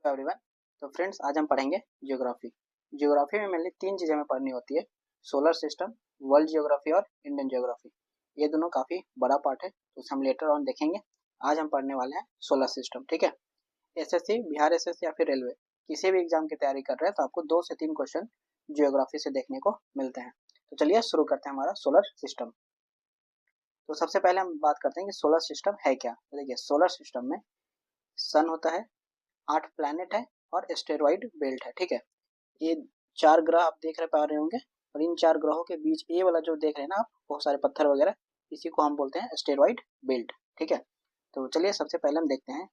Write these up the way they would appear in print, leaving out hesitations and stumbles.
Everyone. तो friends, आज हम पढ़ेंगे ज्योग्राफी। ज्योग्राफी में मेनली तीन चीज़ें हमें पढ़नी होती है: सोलर सिस्टम, वर्ल्ड ज्योग्राफी और इंडियन ज्योग्राफी। ये दोनों काफ़ी बड़ा पार्ट है, तो उसे हम लेटर ऑन देखेंगे। आज हम पढ़ने वाले हैं सोलर सिस्टम, ठीक है। एसएससी, बिहार एसएससी या फिर रेलवे, किसी भी एग्जाम की तैयारी कर रहे हैं तो आपको 2 से 3 क्वेश्चन ज्योग्राफी से देखने को मिलते हैं। तो चलिए शुरू करते हैं हमारा सोलर सिस्टम। तो सबसे पहले हम बात करते हैं कि सोलर सिस्टम है क्या। तो देखिए, सोलर सिस्टम में सन होता है, 8 प्लैनेट है और एस्टेरॉइड बेल्ट है, ठीक है। ये 4 ग्रह आप देख रहे पा रहे होंगे, और इन 4 ग्रहों के बीच ये वाला जो देख रहे हैं ना आप, बहुत सारे पत्थर वगैरह, इसी को हम बोलते हैं एस्टेरॉइड बेल्ट, ठीक है। तो चलिए सबसे पहले हम देखते हैं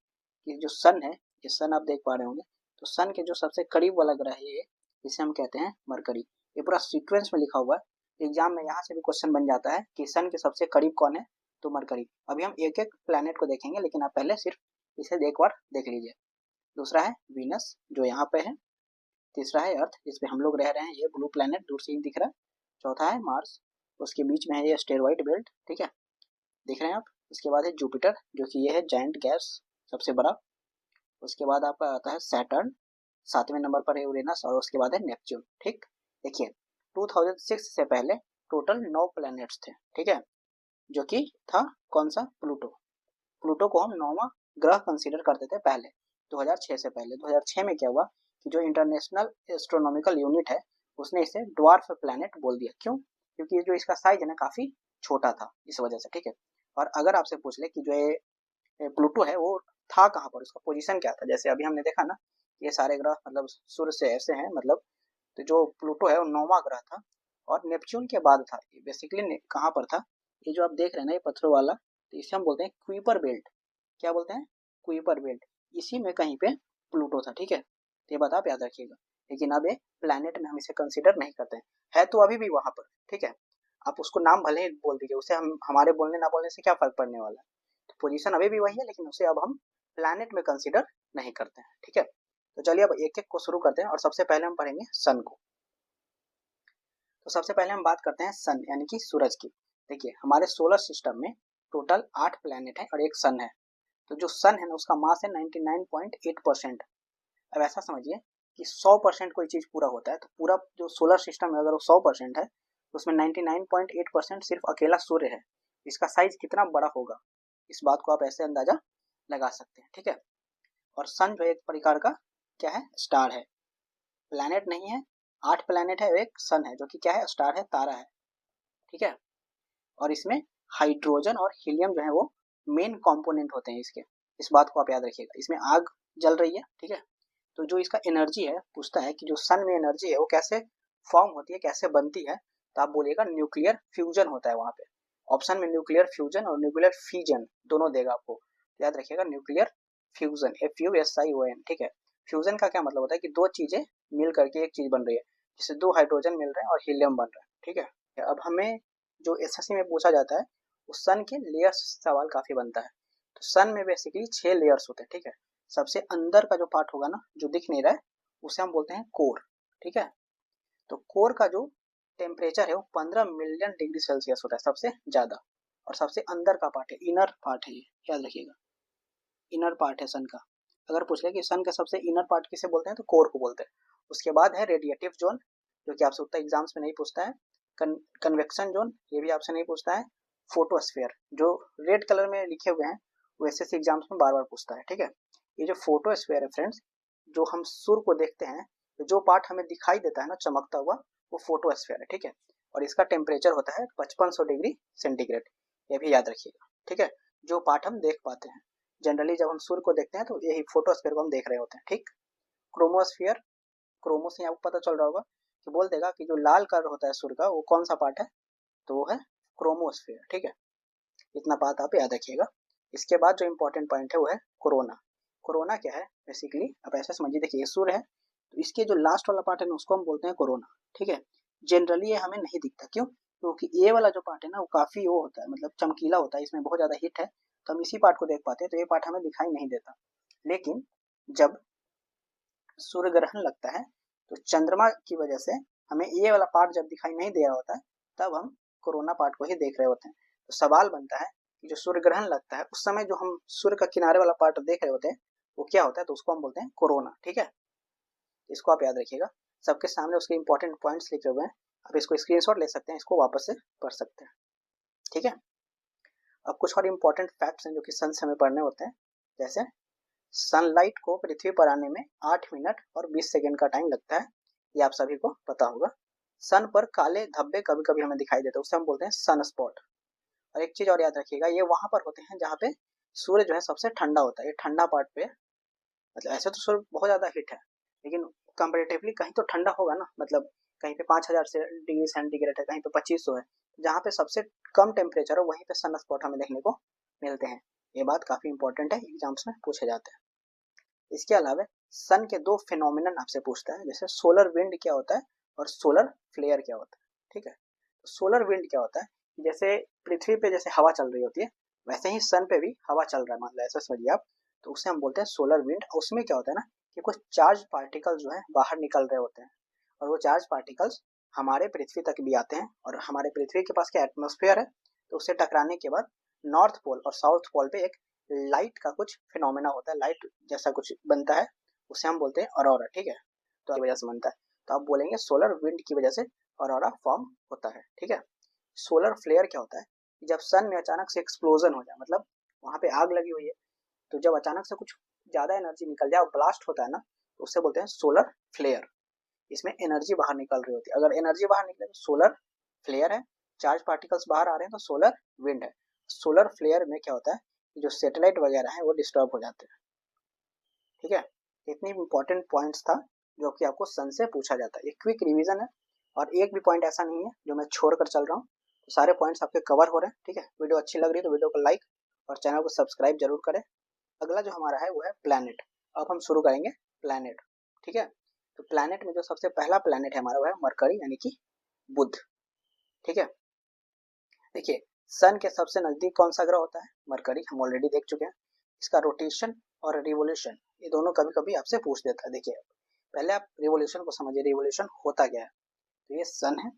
कि जो सन है, ये सन आप देख पा रहे होंगे। तो सन के जो सबसे करीब वाला ग्रह है ये, इसे हम कहते हैं मरकरी। ये पूरा सीक्वेंस में लिखा हुआ है, एग्जाम में यहाँ से भी क्वेश्चन बन जाता है कि सन के सबसे करीब कौन है, तो मरकरी। अभी हम एक एक प्लैनेट को देखेंगे, लेकिन आप पहले सिर्फ इसे एक बार देख लीजिए। दूसरा है वीनस, जो यहाँ पे है। तीसरा है अर्थ, इस पे हम लोग रह रहे हैं, ये ब्लू प्लैनेट दूर से ही दिख रहा है। चौथा है मार्स, उसके बीच में है ये एस्टेरॉइड बेल्ट, ठीक है, दिख रहे हैं आप। इसके बाद है जुपिटर, जो कि ये है जायंट गैस, सबसे बड़ा। उसके बाद आपका आता है सैटर्न, 7वें नंबर पर है यूरेनस, और उसके बाद है नेपच्यून, ठीक। देखिए, 2006 से पहले टोटल 9 प्लैनेट्स थे, ठीक है, जो कि था कौन सा, प्लूटो। प्लूटो को हम 9वां ग्रह कंसीडर करते थे पहले, 2006 से पहले। 2006 में क्या हुआ कि जो इंटरनेशनल एस्ट्रोनॉमिकल यूनिट है, उसने इसे ड्वार्फ प्लैनेट बोल दिया। क्यों? क्योंकि जो इसका साइज है ना, काफी छोटा था, इस वजह से, ठीक है। और अगर आपसे पूछ ले कि जो ये प्लूटो है वो था कहाँ पर, उसका पोजीशन क्या था, जैसे अभी हमने देखा ना, ये सारे ग्रह मतलब सूर्य से ऐसे हैं, मतलब, तो जो प्लूटो है वो 9वां ग्रह था और नेपच्यून के बाद था। ये बेसिकली कहाँ पर था, ये जो आप देख रहे हैं ना, ये पत्थरों वाला, तो इसे हम बोलते हैं क्वीपर बेल्ट। क्या बोलते हैं? क्वीपर बेल्ट। इसी में कहीं पे प्लूटो था, ठीक है। तो ये बात आप याद रखिएगा। लेकिन अब ये प्लैनेट में हम इसे कंसीडर नहीं करते हैं, है तो अभी भी वहां पर, ठीक है। आप उसको नाम भले ही बोल दीजिए, उसे हम हमारे बोलने ना बोलने से क्या फर्क पड़ने वाला है। तो पोजीशन अभी भी वही है, लेकिन उसे अब हम प्लैनेट में कंसीडर नहीं करते हैं, ठीक है। तो चलिए अब एक एक को शुरू करते हैं, और सबसे पहले हम पढ़ेंगे सन को। तो सबसे पहले हम बात करते हैं सन यानी कि सूरज की। देखिए, हमारे सोलर सिस्टम में टोटल 8 प्लैनेट है और एक सन है। तो जो सन है ना, उसका मास है 99.8%। अब ऐसा समझिए कि 100% कोई चीज़ पूरा होता है, तो पूरा जो सोलर सिस्टम है अगर वो 100% है, तो उसमें 99.8% सिर्फ अकेला सूर्य है। इसका साइज कितना बड़ा होगा, इस बात को आप ऐसे अंदाजा लगा सकते हैं, ठीक है। और सन जो एक प्रकार का क्या है, स्टार है, प्लैनेट नहीं है। 8 प्लैनेट है, एक सन है, जो कि क्या है, स्टार है, तारा है, ठीक है। और इसमें हाइड्रोजन और हीलियम जो है वो मेन कंपोनेंट होते हैं इसके। इस बात को आप याद रखिएगा। इसमें आग जल रही है, ठीक है। तो जो इसका एनर्जी है, पूछता है कि जो सन में एनर्जी है वो कैसे फॉर्म होती है, कैसे बनती है, तो आप बोलिएगा न्यूक्लियर फ्यूजन होता है वहां पे। ऑप्शन में न्यूक्लियर फ्यूजन और न्यूक्लियर फीजन दोनों देगा आपको, याद रखिएगा। न्यूक्लियर फ्यूजन, FUSION, ठीक है। फ्यूजन का क्या मतलब होता है कि दो चीजें मिल करके एक चीज बन रही है, जिससे 2 हाइड्रोजन मिल रहे हैं और हीलियम बन रहा है, ठीक है। अब हमें जो एसएससी में पूछा जाता है, उस सन के लेयर्स सवाल काफी बनता है। तो सन में बेसिकली 6 लेयर्स होते हैं, ठीक है। सबसे अंदर का जो पार्ट होगा ना, जो दिख नहीं रहा है, उसे हम बोलते हैं कोर, ठीक है। तो कोर का जो टेम्परेचर है वो 15 मिलियन डिग्री सेल्सियस होता है सबसे ज्यादा। और सबसे अंदर का पार्ट है, इनर पार्ट है, ये याद रखिएगा, इनर पार्ट है सन का। अगर पूछ ले कि सन का सबसे इनर पार्ट किसे बोलते हैं, तो कोर को बोलते हैं। उसके बाद है रेडिएटिव जोन, जो कि आपसे उतना एग्जाम्स में नहीं पूछता है। कन्वेक्शन जोन, ये भी आपसे नहीं पूछता है। फोटोस्फेयर, जो रेड कलर में लिखे हुए हैं, वो एसएससी एग्जाम्स में बार बार पूछता है, ठीक है। ये जो फोटोस्फेयर है फ्रेंड्स, जो हम सूर्य को देखते हैं, तो जो पार्ट हमें दिखाई देता है ना चमकता हुआ, वो फोटोस्फेयर है, ठीक है। और इसका टेम्परेचर होता है 5500 डिग्री सेंटीग्रेड, ये भी याद रखिएगा, ठीक है। जो पार्ट हम देख पाते हैं, जनरली जब हम सूर्य को देखते हैं तो यही फोटोस्फेयर को हम देख रहे होते हैं, ठीक। क्रोमोस्फियर, क्रोमो से आपको पता चल रहा होगा कि बोल देगा कि जो लाल कलर होता है सूर्य का, वो कौन सा पार्ट है, तो वो है क्रोमोस्फियर, ठीक है। इतना बात आप याद रखिएगा। इसके बाद जो इंपॉर्टेंट पॉइंट है वो है कोरोना। कोरोना क्या है, बेसिकली आप ऐसा समझिए, देखिए ये सूर्य है, तो इसके जो लास्ट वाला पार्ट है ना, उसको हम बोलते हैं कोरोना, ठीक है। जनरली ये हमें नहीं दिखता, क्यों? क्योंकि ये वाला जो पार्ट है ना, वो काफी वो होता है, मतलब चमकीला होता है, इसमें बहुत ज्यादा हिट है, तो हम इसी पार्ट को देख पाते हैं, तो ये पार्ट हमें दिखाई नहीं देता। लेकिन जब सूर्य ग्रहण लगता है, तो चंद्रमा की वजह से हमें ये वाला पार्ट जब दिखाई नहीं दे रहा होता है, तब हम कोरोना पार्ट को ही देख रहे होते हैं। तो सवाल बनता है कि जो सूर्य ग्रहण लगता है, उस समय जो हम सूर्य का किनारे वाला पार्ट देख रहे होते हैं, वो क्या होता है, तो उसको हम बोलते हैं कोरोना। ठीक है, इसको आप याद रखिएगा। सबके सामने उसके इंपॉर्टेंट पॉइंट्स लिखे हुए हैं, आप इसको स्क्रीनशॉट ले सकते हैं, इसको वापस से पढ़ सकते हैं। ठीक है, अब कुछ और इम्पोर्टेंट फैक्ट्स हैं जो कि सन से हमें पढ़ने होते हैं। जैसे सनलाइट को पृथ्वी पर आने में 8 मिनट और 20 सेकेंड का टाइम लगता है, ये आप सभी को पता होगा। सन पर काले धब्बे कभी कभी हमें दिखाई देते हैं, उसे हम बोलते हैं सन स्पॉट। और एक चीज और याद रखिएगा, ये वहां पर होते हैं जहाँ पे सूर्य जो है सबसे ठंडा होता है, ये ठंडा पार्ट पे। मतलब ऐसे तो सूर्य बहुत ज्यादा हीट है, लेकिन कंपेरेटिवली कहीं तो ठंडा होगा ना, मतलब कहीं पे 5000 से डिग्री सेंटीग्रेड है, कहीं पे 2500 है। जहाँ पे सबसे कम टेम्परेचर है वहीं पे सन स्पॉट हमें देखने को मिलते हैं। ये बात काफी इंपॉर्टेंट है, एग्जाम्स में पूछे जाते हैं। इसके अलावा सन के दो फिनोमिनन आपसे पूछता है, जैसे सोलर विंड क्या होता है और सोलर फ्लेयर क्या होता है। ठीक है, सोलर विंड क्या होता है, जैसे पृथ्वी पे जैसे हवा चल रही होती है, वैसे ही सन पे भी हवा चल रहा है, मान लो ऐसा समझिए आप, तो उसे हम बोलते हैं सोलर विंड। उसमें क्या होता है ना कि कुछ चार्ज पार्टिकल्स जो है बाहर निकल रहे होते हैं, और वो चार्ज पार्टिकल्स हमारे पृथ्वी तक भी आते हैं, और हमारे पृथ्वी के पास क्या एटमोस्फेयर है, तो उससे टकराने के बाद नॉर्थ पोल और साउथ पोल पे एक लाइट का कुछ फिनोमेना होता है, लाइट जैसा कुछ बनता है, उसे हम बोलते हैं ऑरोरा। ठीक है, तो वजह से बनता है, तो आप बोलेंगे सोलर विंड की वजह से ऑरोरा फॉर्म होता है। ठीक है, सोलर फ्लेयर क्या होता है, जब सन में अचानक से एक्सप्लोजन हो जाए, मतलब वहां पे आग लगी हुई है, तो जब अचानक से कुछ ज्यादा एनर्जी निकल जाए और ब्लास्ट होता है ना, तो उससे बोलते हैं सोलर फ्लेयर। इसमें एनर्जी बाहर निकल रही होती है, अगर एनर्जी बाहर निकले तो सोलर फ्लेयर है, चार्ज पार्टिकल्स बाहर आ रहे हैं तो सोलर विंड है। सोलर फ्लेयर में क्या होता है, जो सैटेलाइट वगैरह है वो डिस्टर्ब हो जाते हैं। ठीक है, इतनी इंपॉर्टेंट पॉइंट्स था जो कि आपको सन से पूछा जाता है। ये क्विक रिवीजन है, और एक भी पॉइंट ऐसा नहीं है जो मैं छोड़ कर चल रहा हूँ, तो सारे पॉइंट्स आपके कवर हो रहे हैं। ठीक है, वीडियो अच्छी लग रही है तो वीडियो को लाइक और चैनल को सब्सक्राइब जरूर करें। अगला जो हमारा है वो है प्लैनेट। अब हम शुरू करेंगे प्लैनेट। ठीक है, तो प्लैनेट में जो सबसे पहला प्लैनेट है हमारा वो है मरकरी, यानी कि बुध। ठीक है, देखिए सन के सबसे नजदीक कौन सा ग्रह होता है, मरकरी, हम ऑलरेडी देख चुके हैं। इसका रोटेशन और रिवोल्यूशन ये दोनों कभी कभी आपसे पूछ देता है। देखिए पहले आप रिवोल्यूशन को समझिए, रिवोल्यूशन होता क्या है। तो ये सन है,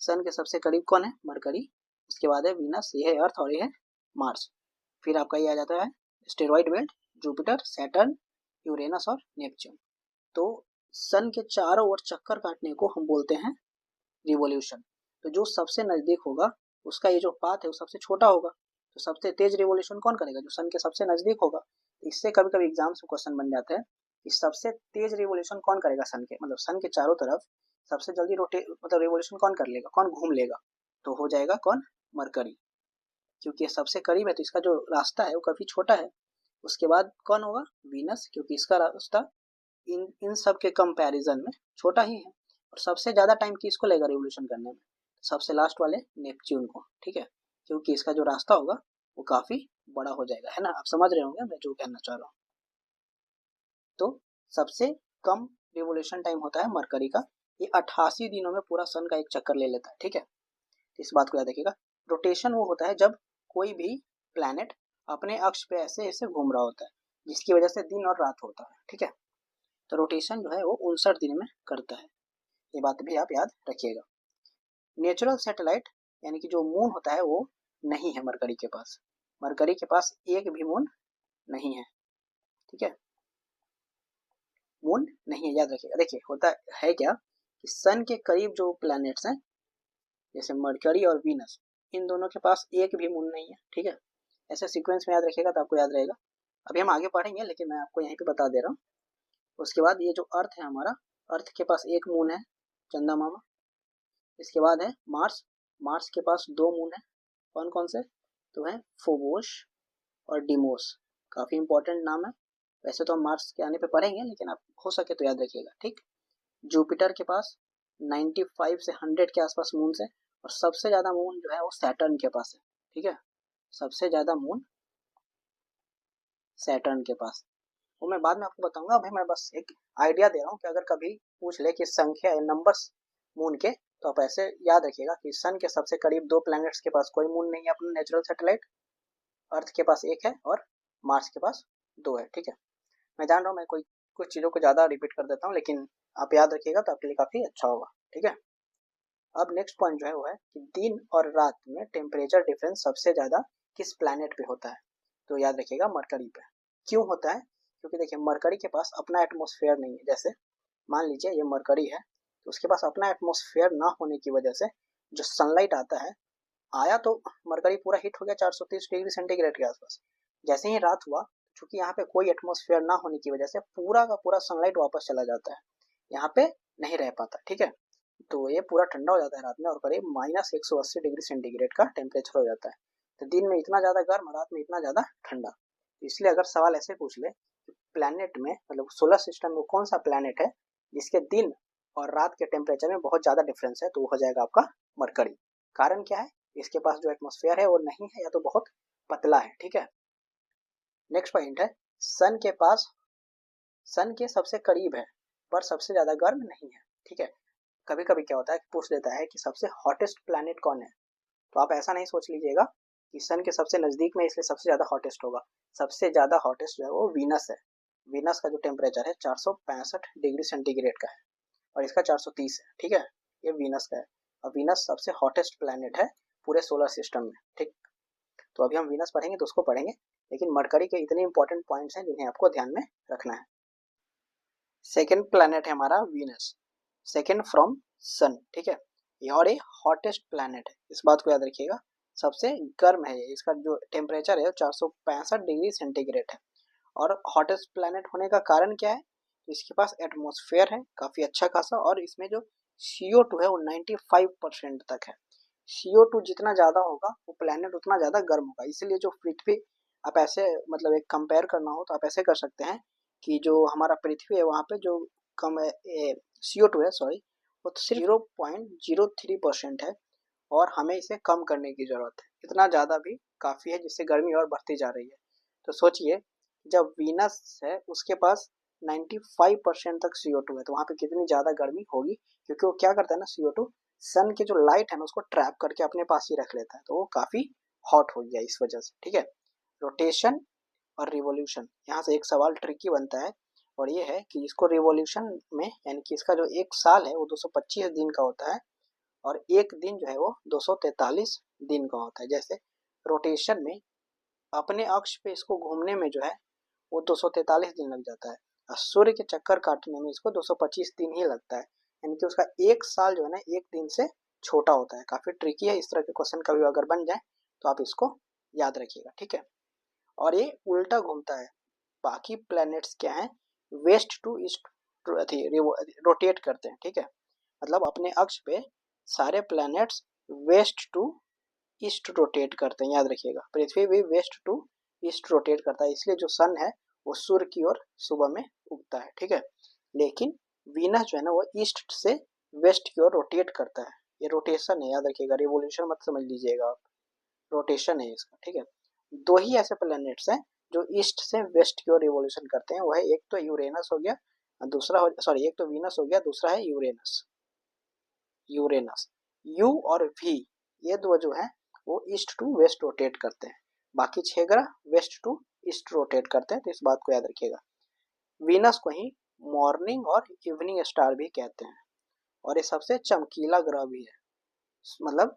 सन के सबसे करीब कौन है, मरकरी, उसके बाद है वीनस, ये है अर्थ, और ये है मार्स। फिर आपका ये आ जाता है asteroid belt, Jupiter, Saturn, Uranus और नेपच्यून। तो सन के चारों ओर चक्कर काटने को हम बोलते हैं रिवोल्यूशन। तो जो सबसे नजदीक होगा उसका ये जो पाथ है वो सबसे छोटा होगा, तो सबसे तेज रिवोल्यूशन कौन करेगा, जो सन के सबसे नजदीक होगा। इससे कभी कभी एग्जाम्स में क्वेश्चन बन जाते हैं कि सबसे तेज रिवोल्यूशन कौन करेगा सन के, मतलब सन के चारों तरफ सबसे जल्दी मतलब रिवोल्यूशन कौन कर लेगा, कौन घूम लेगा, तो हो जाएगा कौन, मरकरी, क्योंकि ये सबसे करीब है तो इसका जो रास्ता है वो काफी छोटा है। उसके बाद कौन होगा, वीनस, क्योंकि इसका रास्ता इन इन सब के कंपैरिजन में छोटा ही है, और सबसे ज्यादा टाइम किसको लेगा रिवोल्यूशन करने में, सबसे लास्ट वाले नेपच्यून को। ठीक है, क्योंकि इसका जो रास्ता होगा वो काफी बड़ा हो जाएगा, है ना, आप समझ रहे होंगे मैं जो कहना चाह रहा हूँ। तो सबसे कम रिवोल्यूशन टाइम होता है मरकरी का, ये 88 दिनों में पूरा सन का एक चक्कर ले लेता है। ठीक है, इस बात को याद रखिएगा। रोटेशन वो होता है जब कोई भी प्लैनेट अपने अक्ष पे ऐसे ऐसे घूम रहा होता है, जिसकी वजह से दिन और रात होता है। ठीक है, तो रोटेशन जो है वो 59 दिन में करता है, ये बात भी आप याद रखिएगा। नेचुरल सैटेलाइट यानी कि जो मून होता है वो नहीं है मरकरी के पास, मरकरी के पास एक भी मून नहीं है। ठीक है, मून नहीं है, याद रखिएगा। देखिए होता है क्या कि सन के करीब जो प्लैनेट्स हैं जैसे मरकरी और वीनस, इन दोनों के पास एक भी मून नहीं है। ठीक है, ऐसे सीक्वेंस में याद रखिएगा तो आपको याद रहेगा। अभी हम आगे पढ़ेंगे लेकिन मैं आपको यहीं पे बता दे रहा हूँ। उसके बाद ये जो अर्थ है हमारा, अर्थ के पास एक मून है, चंदा मामा। इसके बाद है मार्स, मार्स के पास दो मून है, कौन कौन से, तो है फोबोस और डिमोस, काफी इंपॉर्टेंट नाम है। वैसे तो हम मार्स के आने पे पढ़ेंगे लेकिन आप हो सके तो याद रखिएगा। ठीक, जुपिटर के पास 95 से 100 के आसपास मून है, और सबसे ज्यादा मून जो है वो सैटर्न के पास है। ठीक है, सबसे ज्यादा मून सैटर्न के पास, वो मैं बाद में आपको बताऊंगा। अभी मैं बस एक आइडिया दे रहा हूँ कि अगर कभी पूछ ले कि संख्या या नंबर्स मून के, तो आप ऐसे याद रखिएगा कि सन के सबसे करीब दो प्लैनेट्स के पास कोई मून नहीं है अपना नेचुरल सैटेलाइट, अर्थ के पास एक है और मार्स के पास दो है। ठीक है, मैं जान रहा हूँ मैं कोई कुछ चीज़ों को ज़्यादा रिपीट कर देता हूँ, लेकिन आप याद रखिएगा तो आपके लिए काफ़ी अच्छा होगा। ठीक है, अब नेक्स्ट पॉइंट जो है वो है कि दिन और रात में टेम्परेचर डिफरेंस सबसे ज़्यादा किस प्लैनेट पे होता है, तो याद रखिएगा मरकरी पे। क्यों होता है, क्योंकि देखिए मरकरी के पास अपना एटमॉस्फेयर नहीं है। जैसे मान लीजिए ये मरकरी है, तो उसके पास अपना एटमॉस्फेयर ना होने की वजह से जो सनलाइट आता है, आया तो मरकरी पूरा हीट हो गया 430 डिग्री सेंटीग्रेड के आसपास। जैसे ही रात हुआ, चूंकि यहाँ पे कोई एटमॉस्फेयर ना होने की वजह से पूरा का पूरा सनलाइट वापस चला जाता है, यहाँ पे नहीं रह पाता। ठीक है, तो ये पूरा ठंडा हो जाता है रात में और करीब -180 डिग्री सेंटीग्रेड का टेम्परेचर हो जाता है। तो दिन में इतना ज़्यादा गर्म, रात में इतना ज़्यादा ठंडा। इसलिए अगर सवाल ऐसे पूछ ले कि प्लैनेट में, मतलब सोलर सिस्टम में कौन सा प्लैनेट है जिसके दिन और रात के टेम्परेचर में बहुत ज़्यादा डिफरेंस है, तो वो हो जाएगा आपका मरकरी। कारण क्या है? इसके पास जो एटमॉस्फेयर है वो नहीं है या तो बहुत पतला है। ठीक है, नेक्स्ट पॉइंट है, सन के पास, सन के सबसे करीब है पर सबसे ज़्यादा गर्म नहीं है। ठीक है, कभी कभी क्या होता है, पूछ लेता है कि सबसे हॉटेस्ट प्लैनेट कौन है, तो आप ऐसा नहीं सोच लीजिएगा कि सन के सबसे नज़दीक में इसलिए सबसे ज़्यादा हॉटेस्ट होगा। सबसे ज़्यादा हॉटेस्ट जो है वो वीनस है। वीनस का जो टेम्परेचर है 465 डिग्री सेंटीग्रेड का है और इसका 430 है। ठीक है, ये वीनस का है और वीनस सबसे हॉटेस्ट प्लैनेट है पूरे सोलर सिस्टम में। ठीक, तो अभी हम वीनस पढ़ेंगे तो उसको पढ़ेंगे, लेकिन मरकरी के इतने इंपॉर्टेंट पॉइंट्स हैं जिन्हें आपको ध्यान में रखना है। सेकेंड प्लैनेट है हमारा वीनस, सेकेंड फ्रॉम सन। ठीक है, ये और ये हॉटेस्ट प्लैनेट है, इस बात को याद रखिएगा। सबसे गर्म है ये, इसका जो टेम्परेचर है 465 डिग्री सेंटीग्रेड है। और हॉटेस्ट प्लैनेट होने का कारण क्या है? इसके पास एटमॉस्फेयर है काफ़ी अच्छा खासा, और इसमें जो CO2 है वो 95% तक है। CO2 जितना ज़्यादा होगा वो प्लैनेट उतना ज़्यादा गर्म होगा। इसलिए जो पृथ्वी, आप ऐसे मतलब एक कंपेयर करना हो तो आप ऐसे कर सकते हैं कि जो हमारा पृथ्वी है वहाँ पे जो कम CO2 है, सॉरी, वो तो सिर्फ 0.03% है और हमें इसे कम करने की ज़रूरत है। इतना ज़्यादा भी काफ़ी है जिससे गर्मी और बढ़ती जा रही है। तो सोचिए, जब वीनस है उसके पास 95% तक CO2 है, तो वहाँ पे कितनी ज़्यादा गर्मी होगी, क्योंकि वो क्या करता है ना, CO2 सन की जो लाइट है ना उसको ट्रैप करके अपने पास ही रख लेता है, तो वो काफ़ी हॉट हो गया इस वजह से। ठीक है, रोटेशन और रिवॉल्यूशन, यहाँ से एक सवाल ट्रिकी बनता है और ये है कि इसको रिवॉल्यूशन में, यानी कि इसका जो एक साल है वो 225 दिन का होता है और एक दिन जो है वो 243 दिन का होता है। जैसे रोटेशन में अपने अक्ष पे इसको घूमने में जो है वो 243 दिन लग जाता है और सूर्य के चक्कर काटने में इसको 225 दिन ही लगता है, यानी कि उसका एक साल जो है ना एक दिन से छोटा होता है। काफ़ी ट्रिकी है, इस तरह के क्वेश्चन कभी अगर बन जाए तो आप इसको याद रखिएगा। ठीक है, और ये उल्टा घूमता है। बाकी प्लैनेट्स क्या हैं, वेस्ट टू ईस्ट रोटेट करते हैं। ठीक है, मतलब अपने अक्ष पे सारे planets west to east rotate करते हैं, याद रखिएगा। पृथ्वी भी वेस्ट टू ईस्ट रोटेट करता है, इसलिए जो सन है वो सूर्य की ओर सुबह में उगता है। ठीक है, लेकिन वीनस जो है ना वो ईस्ट से वेस्ट की ओर रोटेट करता है। ये रोटेशन है, याद रखिएगा, रिवोल्यूशन मत समझ लीजिएगा आप, रोटेशन है इसका। ठीक है, दो ही ऐसे प्लैनेट्स हैं जो ईस्ट से वेस्ट की ओर रिवोल्यूशन करते हैं, वह एक तो यूरेनस हो गया, दूसरा हो, सॉरी, एक तो वीनस हो गया, दूसरा है यूरेनस। यूरेनस, यू और वी, ये दो जो है वो ईस्ट टू वेस्ट रोटेट करते हैं। बाकी 6 ग्रह वेस्ट टू ईस्ट रोटेट करते हैं, तो इस बात को याद रखिएगा। वीनस को ही मॉर्निंग और इवनिंग स्टार भी कहते हैं और ये सबसे चमकीला ग्रह भी है। मतलब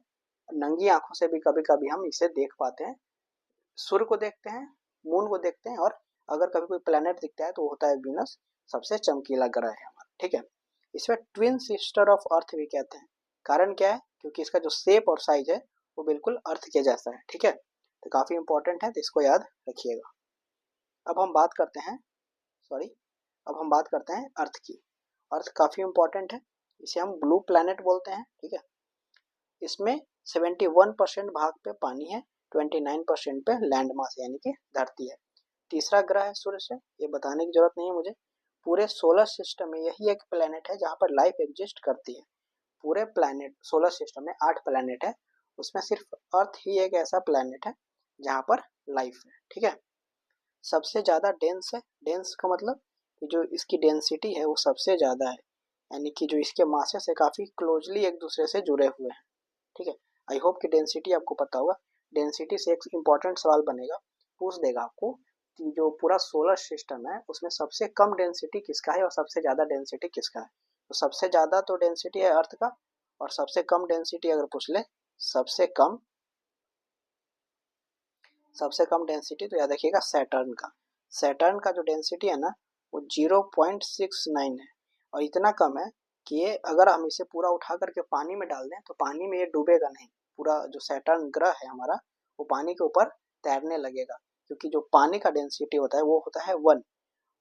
नंगी आंखों से भी कभी कभी हम इसे देख पाते हैं। सूर्य को देखते हैं, मून को देखते हैं, और अगर कभी कोई प्लेनेट दिखता है तो वो होता है वीनस, सबसे चमकीला ग्रह है हमारा। ठीक है, इसमें ट्विन सिस्टर ऑफ अर्थ भी कहते हैं। कारण क्या है? क्योंकि इसका जो शेप और साइज है वो बिल्कुल अर्थ के जैसा है। ठीक है, तो काफ़ी इंपॉर्टेंट है, तो इसको याद रखिएगा। अब हम बात करते हैं, सॉरी, अब हम बात करते हैं अर्थ की। अर्थ काफ़ी इंपॉर्टेंट है, इसे हम ब्लू प्लैनेट बोलते हैं। ठीक है, इसमें 71% भाग पे पानी है, 29% पे लैंड मास यानी कि धरती है। तीसरा ग्रह है सूर्य से, ये बताने की जरूरत नहीं है मुझे। पूरे सोलर सिस्टम में यही एक प्लेनेट है जहाँ पर लाइफ एग्जिस्ट करती है। पूरे प्लेनेट सोलर सिस्टम में 8 प्लेनेट है, उसमें सिर्फ अर्थ ही एक ऐसा प्लेनेट है जहाँ पर लाइफ है। ठीक है, सबसे ज़्यादा डेंस है। डेंस का मतलब कि जो इसकी डेंसिटी है वो सबसे ज़्यादा है, यानी कि जो इसके मासेस से काफ़ी क्लोजली एक दूसरे से जुड़े हुए हैं। ठीक है, आई होप कि डेंसिटी आपको पता होगा। डेंसिटी से एक इम्पॉर्टेंट सवाल बनेगा, पूछ देगा आपको कि जो पूरा सोलर सिस्टम है उसमें सबसे कम डेंसिटी किसका है और सबसे ज़्यादा डेंसिटी किसका है। तो सबसे ज़्यादा तो डेंसिटी है अर्थ का, और सबसे कम डेंसिटी अगर पूछ ले, सबसे कम, सबसे कम डेंसिटी तो याद रखिएगा सैटर्न का। सैटर्न का जो डेंसिटी है ना वो 0.69 है, और इतना कम है कि ये अगर हम इसे पूरा उठा करके पानी में डाल दें तो पानी में ये डूबेगा नहीं। पूरा जो सैटर्न ग्रह है हमारा वो पानी के ऊपर तैरने लगेगा, क्योंकि जो पानी का डेंसिटी होता है वो होता है 1,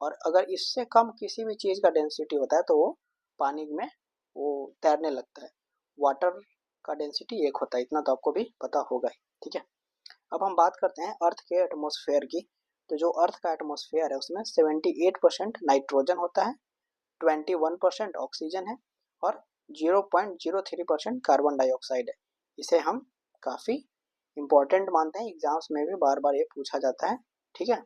और अगर इससे कम किसी भी चीज़ का डेंसिटी होता है तो वो पानी में वो तैरने लगता है। वाटर का डेंसिटी 1 होता है, इतना तो आपको भी पता होगा ही, ठीक है। अब हम बात करते हैं अर्थ के एटमॉस्फेयर की। तो जो अर्थ का एटमॉस्फेयर है उसमें 78% नाइट्रोजन होता है, 21% ऑक्सीजन है, और 0.03% कार्बन डाइऑक्साइड है। इसे हम काफ़ी इम्पोर्टेंट मानते हैं, एग्जाम्स में भी बार बार ये पूछा जाता है, ठीक है।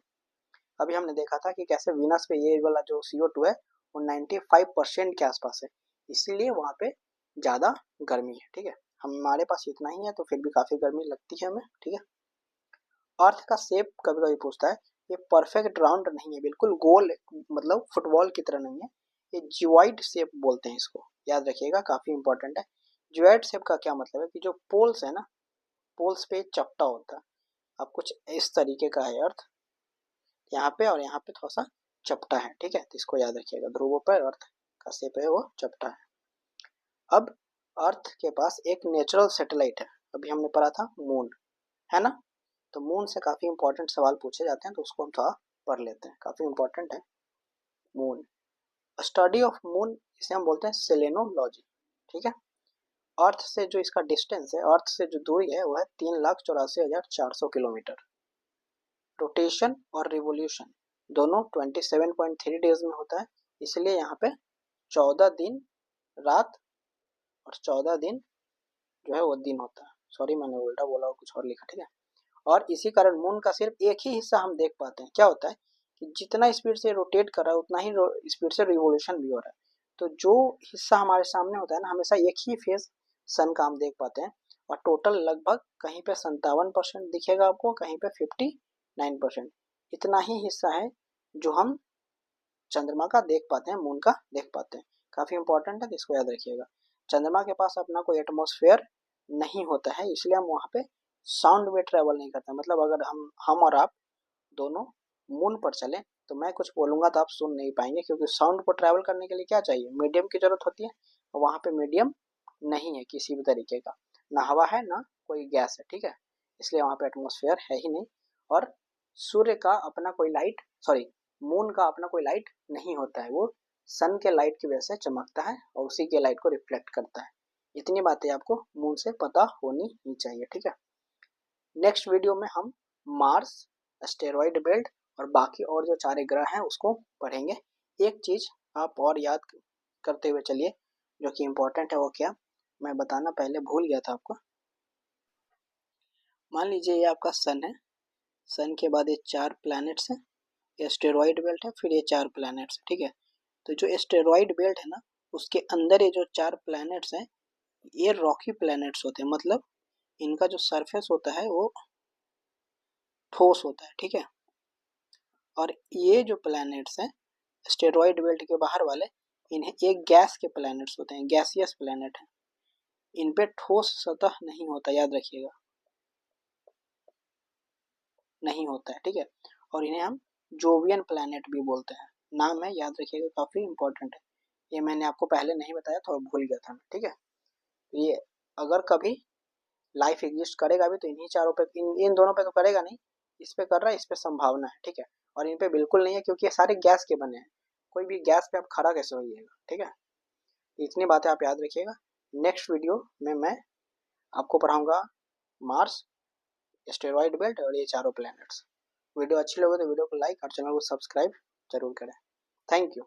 अभी हमने देखा था कि कैसे वीनस पे ये वाला जो CO2 है वो 95% के आसपास है, इसीलिए वहाँ पे ज़्यादा गर्मी है, ठीक है। हमारे पास इतना ही है तो फिर भी काफ़ी गर्मी लगती है हमें, ठीक है। अर्थ का शेप कभी कभी पूछता है, ये परफेक्ट राउंड नहीं है, बिल्कुल गोल, मतलब फुटबॉल की तरह नहीं है, ये जियोइड शेप बोलते हैं इसको, याद रखिएगा, काफ़ी इंपॉर्टेंट है। जियोइड शेप का क्या मतलब है कि जो पोल्स है ना, पोल्स पे चपटा होता है। अब कुछ इस तरीके का है अर्थ, यहाँ पे और यहाँ पे थोड़ा सा चपटा है, ठीक है, तो इसको याद रखिएगा। ध्रुवों पर अर्थ का शेप है वो चपटा है। अब अर्थ के पास एक नेचुरल सैटेलाइट है, अभी हमने पढ़ा था मून, है ना। तो मून से काफ़ी इंपॉर्टेंट सवाल पूछे जाते हैं, तो उसको हम थोड़ा पढ़ लेते हैं, काफ़ी इंपॉर्टेंट है मून। स्टडी ऑफ मून इसे हम बोलते हैं सेलेनोलॉजी, ठीक है। अर्थ से जो इसका डिस्टेंस है, अर्थ से जो दूरी है वो है 3,84,400 किलोमीटर। रोटेशन और रिवोल्यूशन दोनों 27.3 डेज में होता है, इसलिए यहाँ पे 14 दिन रात और 14 दिन जो है वो दिन होता है। सॉरी, मैंने उल्टा बोला और कुछ और लिखा, ठीक है। और इसी कारण मून का सिर्फ एक ही हिस्सा हम देख पाते हैं। क्या होता है कि जितना स्पीड से रोटेट कर रहा है उतना ही स्पीड से रिवोल्यूशन भी हो रहा है। तो जो हिस्सा हमारे सामने होता है ना, हमेशा एक ही फेज सन का हम देख पाते हैं, और टोटल लगभग कहीं पे 57% दिखेगा आपको, कहीं पे 59%, इतना ही हिस्सा है जो हम चंद्रमा का देख पाते हैं, मून का देख पाते हैं। काफ़ी इंपॉर्टेंट है, इसको याद रखिएगा। चंद्रमा के पास अपना कोई एटमॉस्फेयर नहीं होता है, इसलिए हम वहाँ पे साउंड में ट्रेवल नहीं करते। मतलब अगर हम और आप दोनों मून पर चलें तो मैं कुछ बोलूँगा तो आप सुन नहीं पाएंगे, क्योंकि साउंड को ट्रैवल करने के लिए क्या चाहिए, मीडियम की जरूरत होती है, और वहाँ पे मीडियम नहीं है किसी भी तरीके का, ना हवा है ना कोई गैस है, ठीक है। इसलिए वहाँ पे एटमॉस्फेयर है ही नहीं। और सूर्य का अपना कोई लाइट, सॉरी, मून का अपना कोई लाइट नहीं होता है, वो सन के लाइट की वजह से चमकता है और उसी के लाइट को रिफ्लेक्ट करता है। इतनी बातें आपको मून से पता होनी ही चाहिए, ठीक है। नेक्स्ट वीडियो में हम मार्स, एस्टेरॉइड बेल्ट और बाकी और जो 4 ग्रह हैं उसको पढ़ेंगे। एक चीज़ आप और याद करते हुए चलिए जो कि इम्पोर्टेंट है, वो क्या मैं बताना पहले भूल गया था आपको। मान लीजिए ये आपका सन है, सन के बाद ये 4 प्लैनेट्स हैं, एस्टेरॉइड बेल्ट है, फिर ये 4 प्लैनेट्स है, ठीक है। तो जो एस्टेरॉइड बेल्ट है ना, उसके अंदर ये जो 4 प्लैनेट्स हैं ये रॉकी प्लैनेट्स होते हैं, मतलब इनका जो सरफेस होता है वो ठोस होता है, ठीक है। और ये जो प्लैनेट्स हैं एस्टेरॉइड बेल्ट के बाहर वाले, इन्हें एक गैस के प्लैनेट्स होते हैं, गैसियस प्लैनेट हैं। इन पे ठोस सतह नहीं होता, याद रखिएगा, नहीं होता है, ठीक है। और इन्हें हम जोवियन प्लैनेट भी बोलते हैं, नाम है, याद रखिएगा, काफ़ी इंपॉर्टेंट है। ये मैंने आपको पहले नहीं बताया था, भूल गया था, ठीक है। ये अगर कभी लाइफ एग्जिस्ट करेगा भी तो इन्हीं चारों पे, इन दोनों पे तो करेगा नहीं, इस पे कर रहा है, इस पे संभावना है, ठीक है। और इन पे बिल्कुल नहीं है, क्योंकि ये सारे गैस के बने हैं, कोई भी गैस पे आप खड़ा कैसे होइएगा, ठीक है। इतनी बातें आप याद रखिएगा। नेक्स्ट वीडियो में मैं आपको पढ़ाऊंगा मार्स, एस्टेरॉइड बेल्ट और ये चारों प्लैनेट्स। वीडियो अच्छी लगे तो वीडियो को लाइक और चैनल को सब्सक्राइब जरूर करें। Thank you.